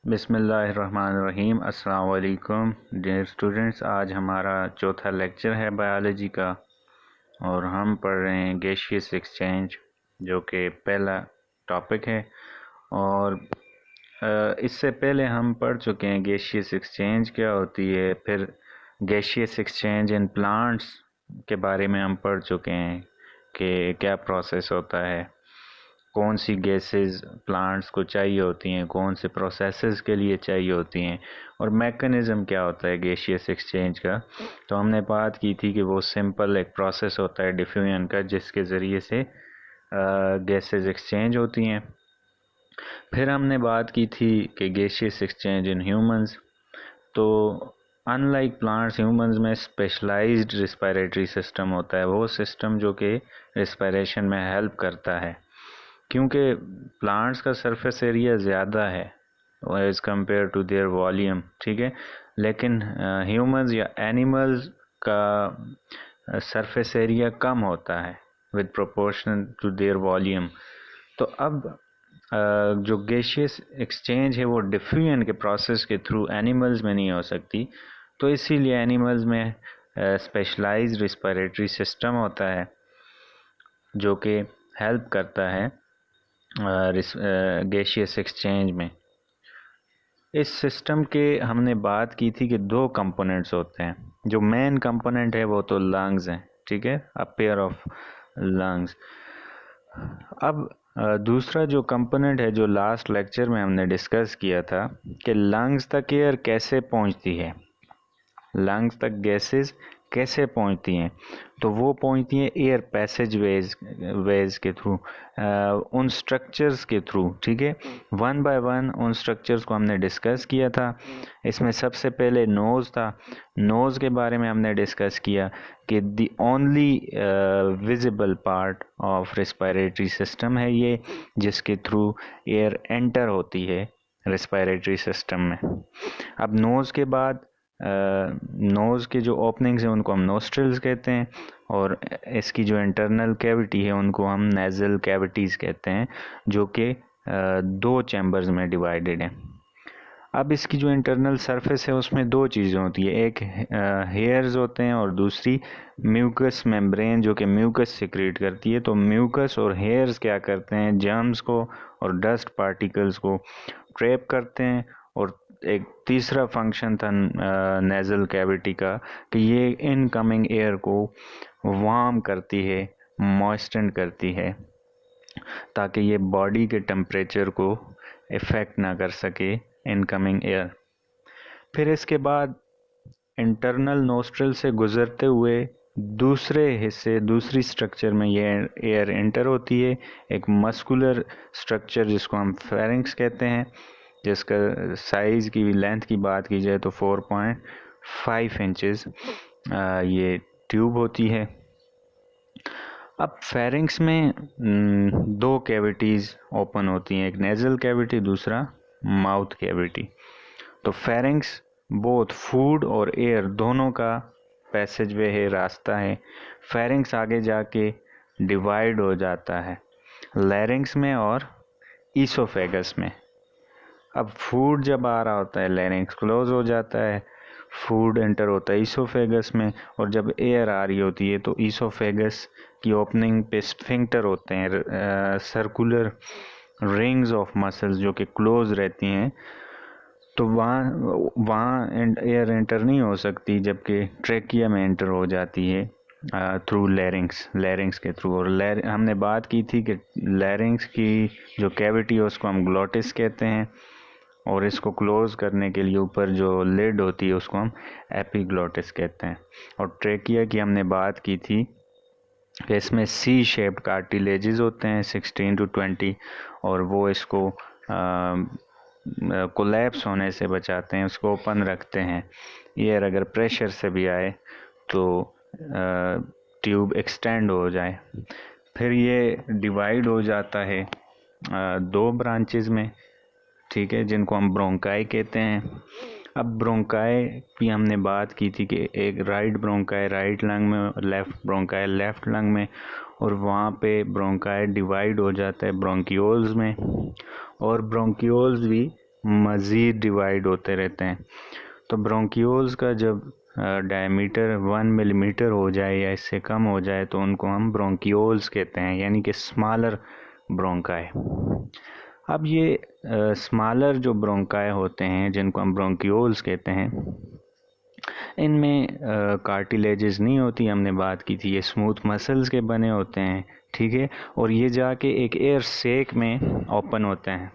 बिस्मिल्लाहिर्रहमानिर्रहीम। अस्सलाम वालेकुम डियर स्टूडेंट्स। आज हमारा चौथा लेक्चर है बायोलॉजी का और हम पढ़ रहे हैं गैसियस एक्सचेंज, जो कि पहला टॉपिक है। और इससे पहले हम पढ़ चुके हैं गैसियस एक्सचेंज क्या होती है, फिर गैसियस एक्सचेंज इन प्लांट्स के बारे में हम पढ़ चुके हैं कि क्या प्रोसेस होता है, कौन सी गैसेस प्लांट्स को चाहिए होती हैं, कौन से प्रोसेसेस के लिए चाहिए होती हैं, और मैकेनिज़्म क्या होता है गैसियस एक्सचेंज का। तो हमने बात की थी कि वो सिंपल एक प्रोसेस होता है डिफ्यूजन का, जिसके ज़रिए से गैसेस एक्सचेंज होती हैं। फिर हमने बात की थी कि गैसियस एक्सचेंज इन ह्यूमंस। तो अनलाइक प्लांट्स, ह्यूमंस में स्पेशलाइज्ड रिस्पायरेटरी सिस्टम होता है, वो सिस्टम जो कि रिस्पायरेशन में हेल्प करता है, क्योंकि प्लांट्स का सरफेस एरिया ज़्यादा है as compare to their volume, ठीक है। लेकिन ह्यूमंस या एनिमल्स का सरफेस एरिया कम होता है with proportion to their volume. तो अब जो गैसियस एक्सचेंज है वो डिफ्यूजन के प्रोसेस के थ्रू एनिमल्स में नहीं हो सकती, तो इसीलिए एनिमल्स में स्पेशलाइज्ड रिस्पायरेटरी सिस्टम होता है जो कि हेल्प करता है गैसियस एक्सचेंज में। इस सिस्टम के हमने बात की थी कि दो कंपोनेंट्स होते हैं। जो मेन कंपोनेंट है वो तो लंग्स हैं, ठीक है, अ पेयर ऑफ लंग्स। अब दूसरा जो कंपोनेंट है, जो लास्ट लेक्चर में हमने डिस्कस किया था कि लंग्स तक एयर कैसे पहुंचती है, लंग्स तक गैसेस कैसे पहुंचती हैं। तो वो पहुंचती हैं एयर पैसेज वेज के थ्रू, उन स्ट्रक्चर्स के थ्रू, ठीक है। वन बाय वन उन स्ट्रक्चर्स को हमने डिस्कस किया था। इसमें सबसे पहले नोज़ था। नोज़ के बारे में हमने डिस्कस किया कि the only visible part of respiratory system है ये, जिसके थ्रू एयर एंटर होती है रिस्पायरेटरी सिस्टम में। अब नोज़ के बाद नोज़ के जो ओपनिंग्स हैं उनको हम नोस्ट्रिल्स कहते हैं, और इसकी जो इंटरनल कैविटी है उनको हम नेज़ल कैविटीज़ कहते हैं, जो कि दो चैम्बर्स में डिवाइडेड हैं। अब इसकी जो इंटरनल सरफेस है उसमें दो चीज़ें होती है, एक हेयर्स होते हैं और दूसरी म्यूकस मेम्ब्रेन, जो कि म्यूकस सिक्रेट करती है। तो म्यूकस और हेयर्स क्या करते हैं, जर्म्स को और डस्ट पार्टिकल्स को ट्रैप करते हैं। और एक तीसरा फंक्शन था नेज़ल कैविटी का कि ये इनकमिंग एयर को वार्म करती है, मॉइस्टन करती है, ताकि ये बॉडी के टेम्परेचर को इफ़ेक्ट ना कर सके इनकमिंग एयर। फिर इसके बाद इंटरनल नोस्ट्रल से गुज़रते हुए दूसरे हिस्से, दूसरी स्ट्रक्चर में ये एयर एंटर होती है, एक मस्कुलर स्ट्रक्चर जिसको हम फेरिंक्स कहते हैं, जिसका साइज़ की, लेंथ की बात की जाए तो 4.5 इंचेस ये ट्यूब होती है। अब फेरिंक्स में दो कैविटीज़ ओपन होती हैं, एक नेज़ल कैविटी, दूसरा माउथ कैविटी। तो फेरिंक्स बोथ फूड और एयर दोनों का पैसेज वे है, रास्ता है। फेरिंक्स आगे जाके डिवाइड हो जाता है लैरिंक्स में और ईसोफेगस में। अब फूड जब आ रहा होता है लैरिंक्स क्लोज हो जाता है, फूड एंटर होता है ईसोफेगस में, और जब एयर आ रही होती है तो ईसोफेगस की ओपनिंग पे स्फिंक्टर होते हैं, सर्कुलर रिंग्स ऑफ मसल्स जो कि क्लोज रहती हैं। तो वहाँ एयर एंटर नहीं हो सकती, जबकि ट्रेकिया में एंटर हो जाती है थ्रू लैरिंक्स के थ्रू। और हमने बात की थी कि लैरिंक्स की जो कैविटी है उसको हम ग्लोटिस कहते हैं, और इसको क्लोज करने के लिए ऊपर जो लिड होती है उसको हम एपिग्लोटिस कहते हैं। और ट्रेकिया की हमने बात की थी कि इसमें सी शेप्ड कार्टिलेजेस होते हैं 16 to 20, और वो इसको कोलैप्स होने से बचाते हैं, उसको ओपन रखते हैं। एयर अगर प्रेशर से भी आए तो ट्यूब एक्सटेंड हो जाए। फिर ये डिवाइड हो जाता है दो ब्रांचेस में, ठीक है, जिनको हम ब्रोंकाई कहते हैं। अब ब्रोंकाई की हमने बात की थी कि एक राइट ब्रोंकाई राइट लंग में, लेफ़्ट ब्रोंकाई लेफ़्ट लंग में, और वहाँ पे ब्रोंकाई डिवाइड हो जाता है ब्रोंकियोल्स में, और ब्रोंकियोल्स भी मज़ीद डिवाइड होते रहते हैं। तो ब्रोंक्यूल्स का जब डायमीटर 1 मिलीमीटर हो जाए या इससे कम हो जाए तो उनको हम ब्रोंक्यूल्स कहते हैं, यानी कि स्मॉलर ब्रोंकाई। अब ये स्मॉलर जो ब्रोंकाई होते हैं जिनको हम ब्रोंक्यूल्स कहते हैं, इनमें कार्टिलेजेस नहीं होती, हमने बात की थी, ये स्मूथ मसल्स के बने होते हैं, ठीक है। और ये जाके एक एयर सेक में ओपन होते हैं।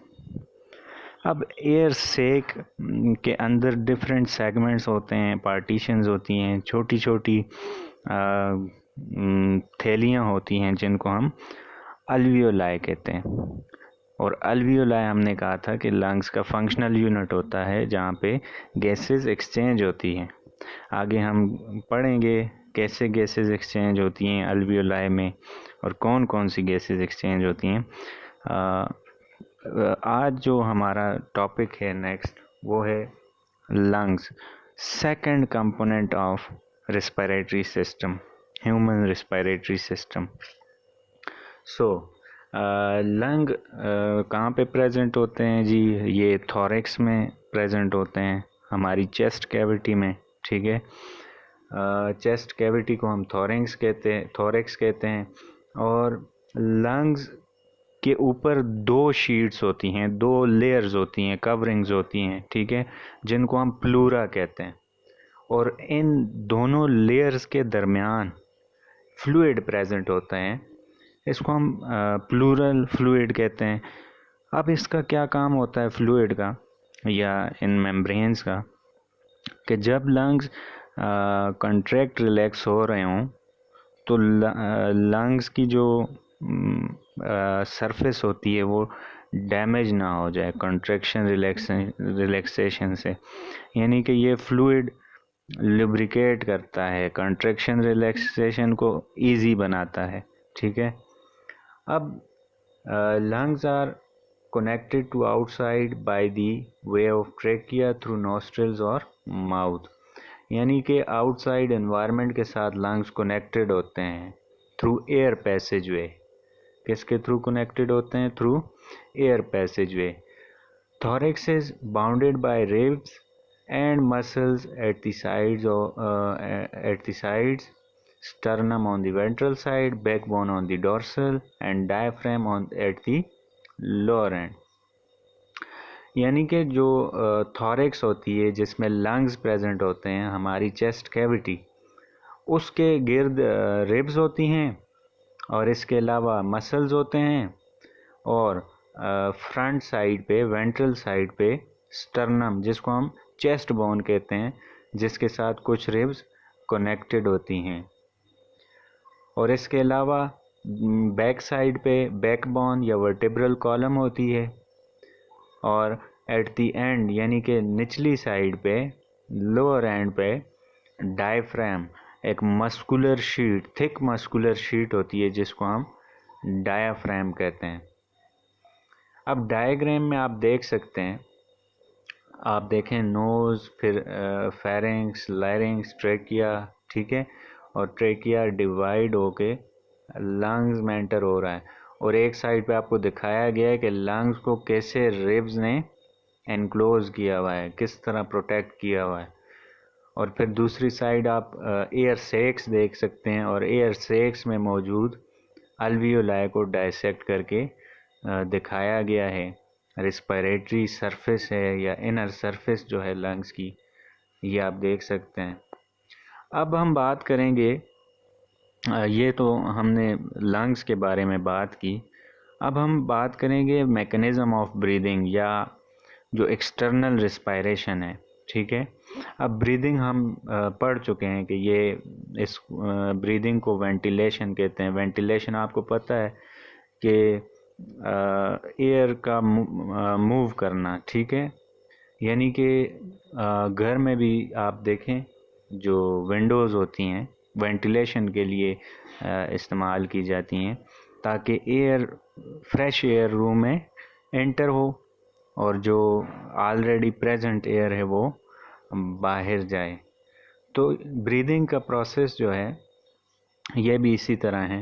अब एयर सेक के अंदर डिफरेंट सेगमेंट्स होते हैं, पार्टीशंस होती हैं, छोटी छोटी थैलियाँ होती हैं जिनको हम अल्वियोलाई कहते हैं। और अल्वियोलाई हमने कहा था कि लंग्स का फंक्शनल यूनिट होता है जहाँ पे गैसेस एक्सचेंज होती हैं। आगे हम पढ़ेंगे कैसे गैसेस एक्सचेंज होती हैं अल्वियोलाई में और कौन कौन सी गैसेस एक्सचेंज होती हैं। आज जो हमारा टॉपिक है नेक्स्ट वो है lungs, second component of respiratory system, human respiratory system. So lung कहाँ पे प्रेजेंट होते हैं जी? ये थोरैक्स में प्रेजेंट होते हैं, हमारी चेस्ट कैविटी में, ठीक है। चेस्ट कैविटी को हम थोरैक्स कहते हैं। और लंग्स के ऊपर दो शीट्स होती हैं, दो लेयर्स होती हैं, कवरिंग्स होती हैं, ठीक है, जिनको हम प्लूरा कहते हैं। और इन दोनों लेयर्स के दरमियान फ्लूइड प्रेजेंट होता है, इसको हम प्लूरल फ्लूइड कहते हैं। अब इसका क्या काम होता है फ्लूइड का या इन मेम्ब्रेन्स का, कि जब लंग्स कंट्रैक्ट रिलैक्स हो रहे हों तो लंग्स की जो सरफेस होती है वो डैमेज ना हो जाए कंट्रैक्शन रिलैक्सेशन से, यानी कि ये फ्लूइड लुब्रिकेट करता है, कंट्रैक्शन रिलैक्सेशन को इजी बनाता है, ठीक है। अब lungs are connected to outside by the way of trachea through nostrils और mouth, यानी कि आउटसाइड एनवायरनमेंट के साथ लंग्स कनेक्टेड होते हैं थ्रू एयर पैसेज वे। किसके थ्रू कनेक्टेड होते हैं? Through air passage way. thorax is bounded by ribs and muscles at the sides, sternum on the ventral side, backbone on the dorsal and diaphragm at the lower end। यानी कि जो thorax होती है जिसमें lungs present होते हैं, हमारी chest cavity, उसके गिर्द रिब्स होती हैं और इसके अलावा मसल्स होते हैं, और फ्रंट साइड पे, वेंट्रल साइड पे स्टर्नम, जिसको हम चेस्ट बोन कहते हैं, जिसके साथ कुछ रिब्स कनेक्टेड होती हैं। और इसके अलावा बैक साइड पे बैकबोन या वर्टेब्रल कॉलम होती है, और एट द एंड यानी कि निचली साइड पे, लोअर एंड पे डायफ्राम, एक muscular sheet, thick muscular sheet होती है जिसको हम डायाफ्राम कहते हैं। अब डायग्राम में आप देख सकते हैं, आप देखें नोज़, फिर फेरेंक्स, लैरिंक्स, ट्रेकिया, ठीक है, और ट्रेकिया डिवाइड होके लंग्स में एंटर हो रहा है। और एक साइड पे आपको दिखाया गया है कि लंग्स को कैसे रिब्स ने एनक्लोज किया हुआ है, किस तरह प्रोटेक्ट किया हुआ है। और फिर दूसरी साइड आप एयर सेक्स देख सकते हैं, और एयर सेक्स में मौजूद अल्वियोलाई को डायसेक्ट करके दिखाया गया है। रेस्पिरेटरी सरफेस है या इनर सरफेस जो है लंग्स की, ये आप देख सकते हैं। अब हम बात करेंगे, ये तो हमने लंग्स के बारे में बात की, अब हम बात करेंगे मैकेनिज़्म ऑफ ब्रीदिंग या जो एक्सटर्नल रिस्पायरेशन है, ठीक है। अब ब्रीदिंग हम पढ़ चुके हैं कि ये इस ब्रीदिंग को वेंटिलेशन कहते हैं। वेंटिलेशन आपको पता है कि एयर का मूव करना, ठीक है, यानी कि घर में भी आप देखें जो विंडोज़ होती हैं वेंटिलेशन के लिए इस्तेमाल की जाती हैं, ताकि एयर, फ्रेश एयर रूम में एंटर हो और जो ऑलरेडी प्रेजेंट एयर है वो बाहर जाए। तो ब्रीदिंग का प्रोसेस जो है ये भी इसी तरह है।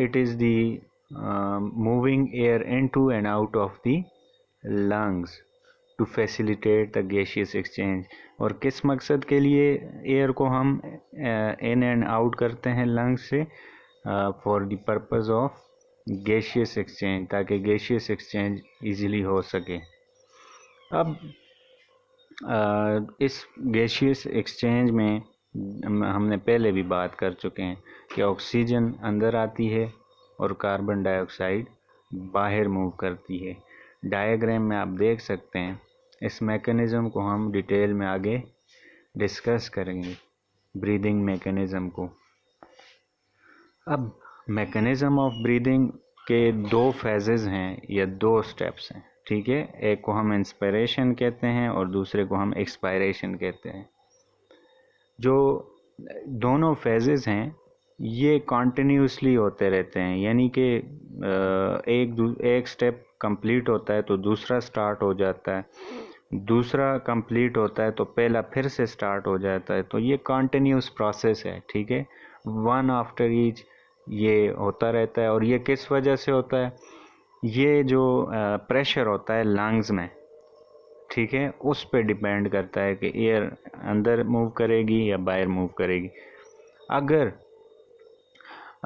It is the moving air into and out of the lungs to facilitate the gaseous exchange. और किस मकसद के लिए एयर को हम इन एंड आउट करते हैं लंग्स से? For the purpose of gaseous exchange, ताकि गैसियस एक्सचेंज इजीली हो सके। अब इस गैसियस एक्सचेंज में हमने पहले भी बात कर चुके हैं कि ऑक्सीजन अंदर आती है और कार्बन डाइऑक्साइड बाहर मूव करती है। डायग्राम में आप देख सकते हैं। इस मैकेनिज़्म को हम डिटेल में आगे डिस्कस करेंगे, ब्रीदिंग मैकेनिज़्म को। अब मैकेनिज़्म ऑफ ब्रीदिंग के दो फेजेस हैं या दो स्टेप्स हैं, ठीक है। एक को हम इंस्पिरेशन कहते हैं और दूसरे को हम एक्सपायरेशन कहते हैं। जो दोनों फेजेस हैं ये कॉन्टिन्यूसली होते रहते हैं, यानी कि एक स्टेप कंप्लीट होता है तो दूसरा स्टार्ट हो जाता है, दूसरा कंप्लीट होता है तो पहला फिर से स्टार्ट हो जाता है। तो ये कॉन्टिन्यूस प्रोसेस है, ठीक है, वन आफ्टर ईच ये होता रहता है। और ये किस वजह से होता है? ये जो प्रेशर होता है लंग्स में, ठीक है, उस पे डिपेंड करता है कि एयर अंदर मूव करेगी या बाहर मूव करेगी। अगर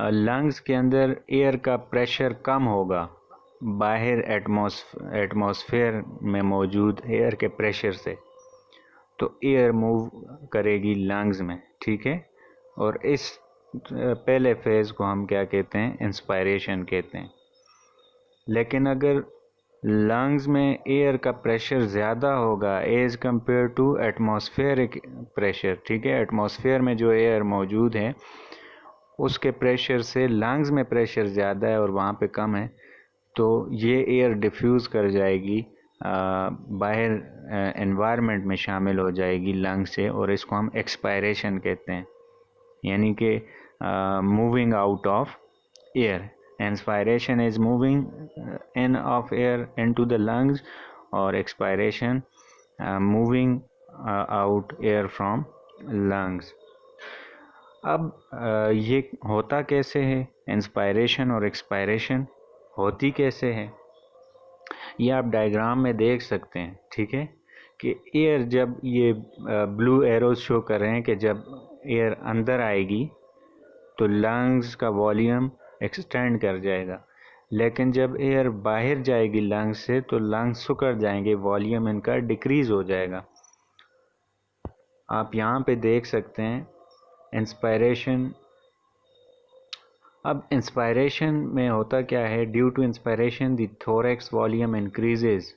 लंग्स के अंदर एयर का प्रेशर कम होगा बाहर एटमॉस्फेयर में मौजूद एयर के प्रेशर से, तो एयर मूव करेगी लंग्स में, ठीक है। और इस पहले फेज़ को हम क्या कहते हैं? इंस्पायरेशन कहते हैं। लेकिन अगर लंग्स में एयर का प्रेशर ज़्यादा होगा as compare to atmospheric pressure, ठीक है, एटमॉस्फेयर में जो एयर मौजूद है उसके प्रेशर से लंग्स में प्रेशर ज़्यादा है और वहाँ पे कम है, तो ये एयर डिफ्यूज़ कर जाएगी, बाहर एनवायरनमेंट में शामिल हो जाएगी लंग्स से, और इसको हम एक्सपायरेशन कहते हैं, यानी कि moving out of air. Inspiration is moving in of air into the lungs, और expiration moving out air from lungs। अब ये होता कैसे है? इंस्पायरेशन और एक्सपायरेशन होती कैसे है? ये आप डायग्राम में देख सकते हैं, ठीक है, कि एयर जब ये ब्लू एरोज शो कर रहे हैं कि जब एयर अंदर आएगी तो लंग्स का वॉल्यूम एक्सटेंड कर जाएगा, लेकिन जब एयर बाहर जाएगी लंग्स से तो लंग्स सुकड़ जाएंगे, वॉल्यूम इनका डिक्रीज हो जाएगा। आप यहाँ पे देख सकते हैं इंस्पायरेशन। अब इंस्पायरेशन में होता क्या है? Due to inspiration the thorax volume increases,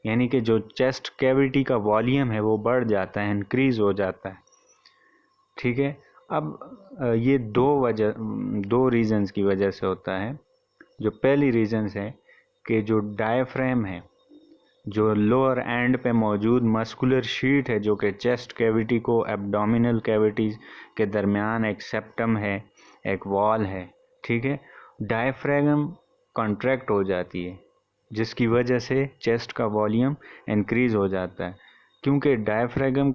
यानी कि जो चेस्ट कैविटी का वॉल्यूम है वो बढ़ जाता है, इंक्रीज हो जाता है, ठीक है। अब ये दो रीज़न्स की वजह से होता है। जो पहली रीज़न्स है कि जो डायफ्राम है, जो लोअर एंड पे मौजूद मस्कुलर शीट है जो कि चेस्ट कैविटी को एब्डोमिनल कैविटीज़ के दरमियान एक सेप्टम है, एक वॉल है, ठीक है, डायफ्राम कॉन्ट्रैक्ट हो जाती है, जिसकी वजह से चेस्ट का वॉल्यूम इंक्रीज़ हो जाता है। क्योंकि डायफ्राम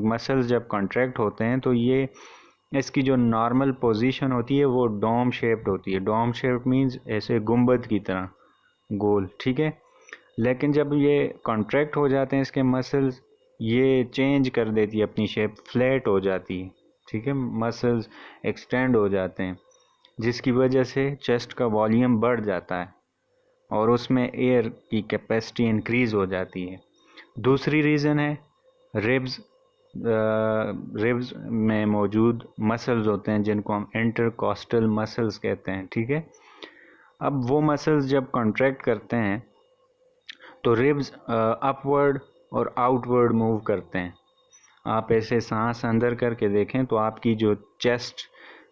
मसल्स जब कॉन्ट्रैक्ट होते हैं तो ये इसकी जो नॉर्मल पोजीशन होती है वो डोम शेप्ड होती है। डोम शेप्ड मींस ऐसे गुंबद की तरह गोल, ठीक है। लेकिन जब ये कॉन्ट्रैक्ट हो जाते हैं इसके मसल्स, ये चेंज कर देती है अपनी शेप, फ्लैट हो जाती है, ठीक है, मसल्स एक्सटेंड हो जाते हैं, जिसकी वजह से चेस्ट का वॉल्यूम बढ़ जाता है और उसमें एयर की कैपेसिटी इंक्रीज़ हो जाती है। दूसरी रीज़न है रिब्स। रिब्स में मौजूद मसल्स होते हैं जिनको हम इंटरकॉस्टल मसल्स कहते हैं, ठीक है। अब वो मसल्स जब कॉन्ट्रैक्ट करते हैं तो रिब्स अपवर्ड और आउटवर्ड मूव करते हैं। आप ऐसे सांस अंदर करके देखें तो आपकी जो चेस्ट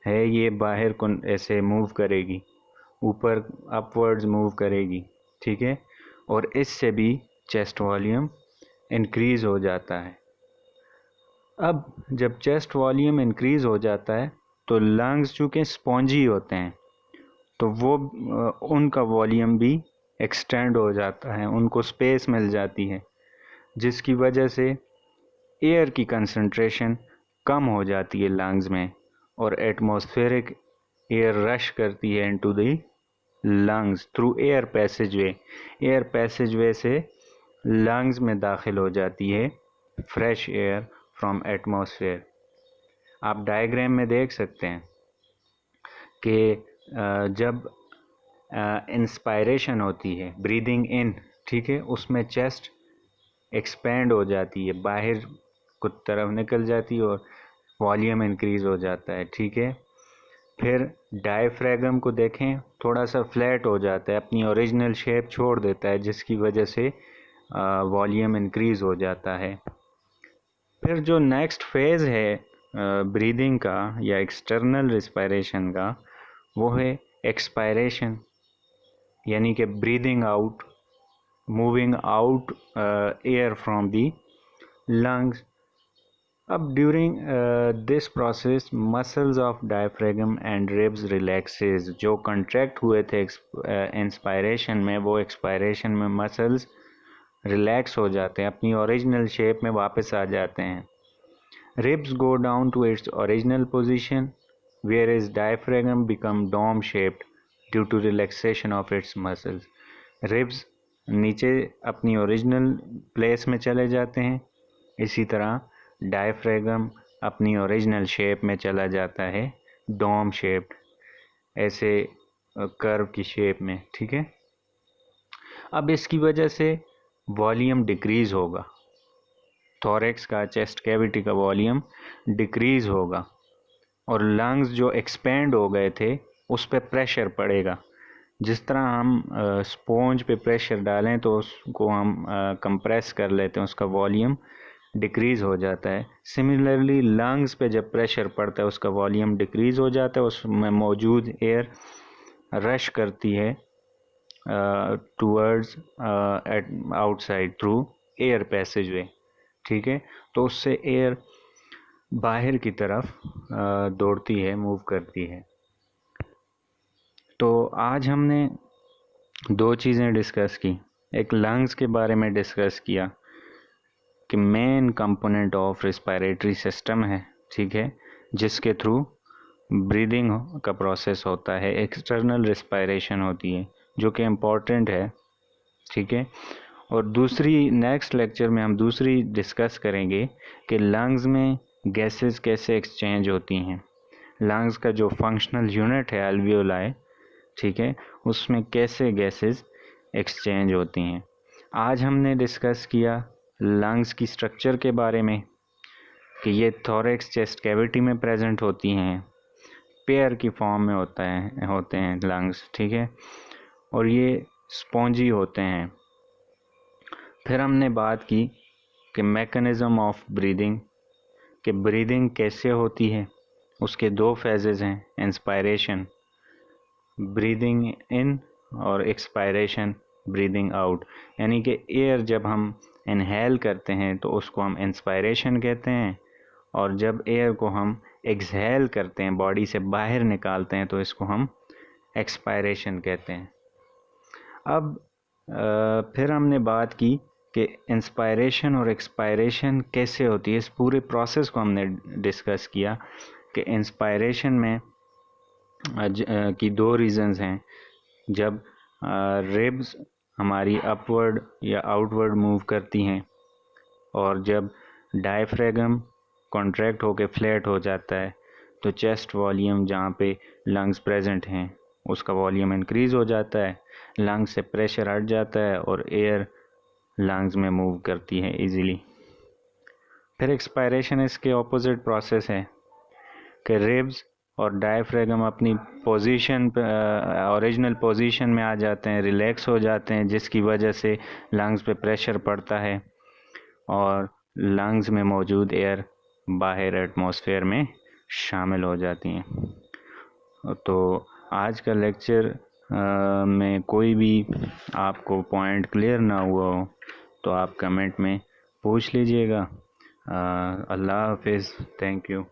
है ये बाहर को ऐसे मूव करेगी, ऊपर अपवर्ड्स मूव करेगी, ठीक है, और इससे भी चेस्ट वॉल्यूम इंक्रीज़ हो जाता है। अब जब चेस्ट वॉल्यूम इंक्रीज़ हो जाता है तो लंग्स चूँकि स्पॉन्जी होते हैं तो वो उनका वॉल्यूम भी एक्सटेंड हो जाता है, उनको स्पेस मिल जाती है, जिसकी वजह से एयर की कंसंट्रेशन कम हो जाती है लंग्स में और एटमॉस्फेरिक एयर रश करती है into the lungs through air passageway. Air passageway से लंग्स में दाखिल हो जाती है फ्रेश एयर फ्रॉम एटमॉस्फेयर। आप डायग्राम में देख सकते हैं कि जब इंस्पायरेशन होती है, ब्रीदिंग इन, ठीक है, उसमें चेस्ट एक्सपेंड हो जाती है, बाहर कुछ तरफ निकल जाती है और वॉल्यूम इंक्रीज़ हो जाता है, ठीक है। फिर डायफ्रैगम को देखें, थोड़ा सा फ्लैट हो जाता है, अपनी ओरिजिनल शेप छोड़ देता है, जिसकी वजह से वॉल्यूम इंक्रीज़ हो जाता है। फिर जो नेक्स्ट फेज़ है ब्रीदिंग का या एक्सटर्नल रिस्पायरेशन का, वो है एक्सपायरेशन, यानी कि breathing out, moving out air from the lungs. अब during this process muscles of diaphragm and ribs relaxes. जो कंट्रैक्ट हुए थे इंस्पायरेशन में, वो एक्सपायरेशन में मसल्स रिलैक्स हो जाते हैं, अपनी ओरिजिनल शेप में वापस आ जाते हैं। Ribs go down to its original position whereas diaphragm become dome shaped due to relaxation of its muscles। Ribs नीचे अपनी ओरिजिनल प्लेस में चले जाते हैं, इसी तरह डायफ्रैगम अपनी ओरिजिनल शेप में चला जाता है, डोम शेप्ड, ऐसे कर्व की शेप में, ठीक है। अब इसकी वजह से वॉल्यूम डिक्रीज होगा, थोरैक्स का, चेस्ट कैविटी का वॉल्यूम डिक्रीज होगा और लंग्स जो एक्सपेंड हो गए थे उस पर प्रेशर पड़ेगा। जिस तरह हम स्पॉन्ज पे प्रेशर डालें तो उसको हम कंप्रेस कर लेते हैं, उसका वॉल्यूम डिक्रीज़ हो जाता है। सिमिलरली लंग्स पे जब प्रेशर पड़ता है उसका वॉल्यूम डिक्रीज़ हो जाता है, उसमें मौजूद एयर रश करती है टूवर्ड्स आउटसाइड थ्रू एयर पैसेजवे, ठीक है। तो उससे एयर बाहर की तरफ दौड़ती है, मूव करती है। तो आज हमने दो चीज़ें डिस्कस की, एक लंग्स के बारे में डिस्कस किया कि main component of respiratory system है, ठीक है, जिसके थ्रू ब्रीदिंग का प्रोसेस होता है, एक्सटर्नल रिस्पायरेशन होती है जो कि इम्पॉर्टेंट है, ठीक है। और दूसरी, नेक्स्ट लेक्चर में हम दूसरी डिस्कस करेंगे कि लंग्स में गैसेस कैसे एक्सचेंज होती हैं, लंग्स का जो फंक्शनल यूनिट है अल्वियोलाई, ठीक है, उसमें कैसे गैसेस एक्सचेंज होती हैं। आज हमने डिस्कस किया लंग्स की स्ट्रक्चर के बारे में कि ये थोरैक्स चेस्ट कैविटी में प्रेजेंट होती हैं, पेयर की फॉर्म में होते हैं लंग्स, ठीक है, और ये स्पॉन्जी होते हैं। फिर हमने बात की कि मैकेनिज़्म ऑफ ब्रीदिंग, कि ब्रीदिंग कैसे होती है, उसके दो फेजेस हैं, इंस्पायरेशन ब्रीदिंग इन और एक्सपायरेशन ब्रीदिंग आउट। यानी कि एयर जब हम इनहेल करते हैं तो उसको हम इंस्पायरेशन कहते हैं, और जब एयर को हम एक्सहेल करते हैं, बॉडी से बाहर निकालते हैं, तो इसको हम एक्सपायरेशन कहते हैं। अब फिर हमने बात की कि इंस्पायरेशन और एक्सपायरेशन कैसे होती है, इस पूरे प्रोसेस को हमने डिस्कस किया कि इंस्पायरेशन में की दो रीज़न्स हैं, जब रिब्स हमारी अपवर्ड या आउटवर्ड मूव करती हैं, और जब डायफ्रैगम कॉन्ट्रैक्ट होकर फ्लैट हो जाता है तो चेस्ट वॉल्यूम जहाँ पे लंग्स प्रेजेंट हैं उसका वॉल्यूम इंक्रीज़ हो जाता है, लंग्स से प्रेशर हट जाता है और एयर लंग्स में मूव करती है इजीली। फिर एक्सपायरेशन इसके ऑपोजिट प्रोसेस है कि रिब्स और डायफ्रैगम अपनी पोजीशन ओरिजिनल पोजीशन में आ जाते हैं, रिलैक्स हो जाते हैं, जिसकी वजह से लंग्स पे प्रेशर पड़ता है और लंग्स में मौजूद एयर बाहर एटमॉस्फेयर में शामिल हो जाती हैं। तो आज का लेक्चर में कोई भी आपको पॉइंट क्लियर ना हुआ हो तो आप कमेंट में पूछ लीजिएगा। अल्लाह हाफिज़, थैंक यू।